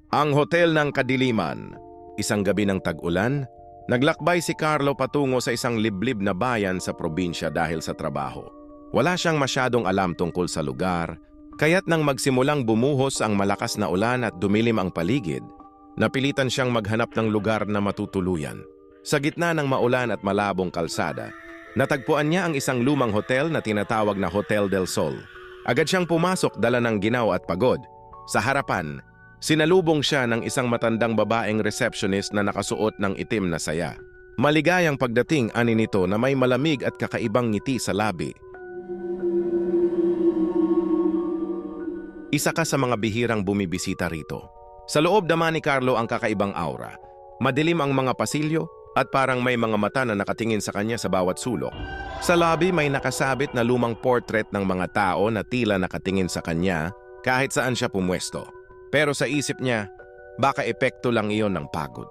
Ang Hotel ng Kadiliman. Isang gabi ng tag-ulan, naglakbay si Carlo patungo sa isang liblib na bayan sa probinsya dahil sa trabaho. Wala siyang masyadong alam tungkol sa lugar, kaya't nang magsimulang bumuhos ang malakas na ulan at dumilim ang paligid, napilitan siyang maghanap ng lugar na matutuluyan. Sa gitna ng maulan at malabong kalsada, natagpuan niya ang isang lumang hotel na tinatawag na Hotel del Sol. Agad siyang pumasok dala ng ginaw at pagod. Sa harapan, sinalubong siya ng isang matandang babaeng receptionist na nakasuot ng itim na saya. Maligayang pagdating ani nito na may malamig at kakaibang ngiti sa labi. Isa ka sa mga bihirang bumibisita rito. Sa loob naman ni Carlo ang kakaibang aura. Madilim ang mga pasilyo at parang may mga mata na nakatingin sa kanya sa bawat sulok. Sa lobby may nakasabit na lumang portrait ng mga tao na tila nakatingin sa kanya kahit saan siya pumwesto. Pero sa isip niya, baka epekto lang iyon ng pagod.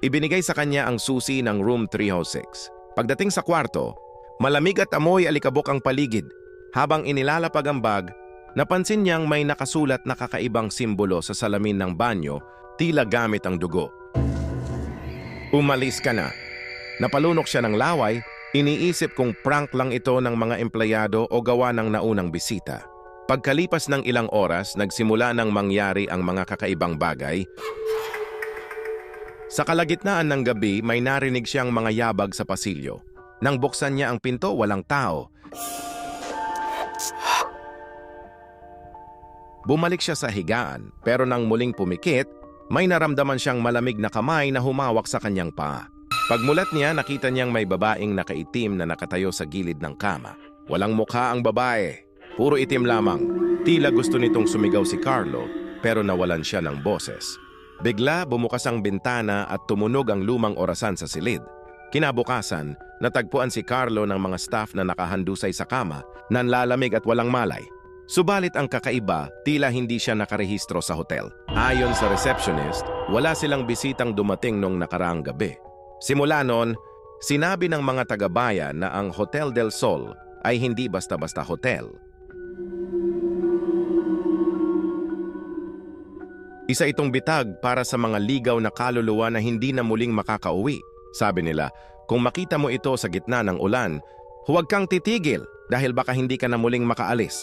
Ibinigay sa kanya ang susi ng room 306. Pagdating sa kwarto, malamig at amoy alikabok ang paligid. Habang inilalapag ang bag, napansin niyang may nakasulat na kakaibang simbolo sa salamin ng banyo, tila gamit ang dugo. Umalis ka na. Napalunok siya ng laway, iniisip kung prank lang ito ng mga empleyado o gawa ng naunang bisita. Pagkalipas ng ilang oras, nagsimula nang mangyari ang mga kakaibang bagay. Sa kalagitnaan ng gabi, may narinig siyang mga yabag sa pasilyo. Nang buksan niya ang pinto, walang tao. Bumalik siya sa higaan, pero nang muling pumikit, may naramdaman siyang malamig na kamay na humawak sa kanyang paa. Pagmulat niya, nakita niyang may babaeng nakaitim na nakatayo sa gilid ng kama. Walang mukha ang babae. Puro itim lamang. Tila gusto nitong sumigaw si Carlo, pero nawalan siya ng boses. Bigla bumukas ang bintana at tumunog ang lumang orasan sa silid. Kinabukasan, natagpuan si Carlo ng mga staff na nakahandusay sa kama, nanlalamig at walang malay. Subalit ang kakaiba, tila hindi siya nakarehistro sa hotel. Ayon sa receptionist, wala silang bisitang dumating nung nakaraang gabi. Simula noon, sinabi ng mga taga-bayan na ang Hotel del Sol ay hindi basta-basta hotel. Isa itong bitag para sa mga ligaw na kaluluwa na hindi na muling makakauwi. Sabi nila, kung makita mo ito sa gitna ng ulan, huwag kang titigil dahil baka hindi ka na muling makaalis.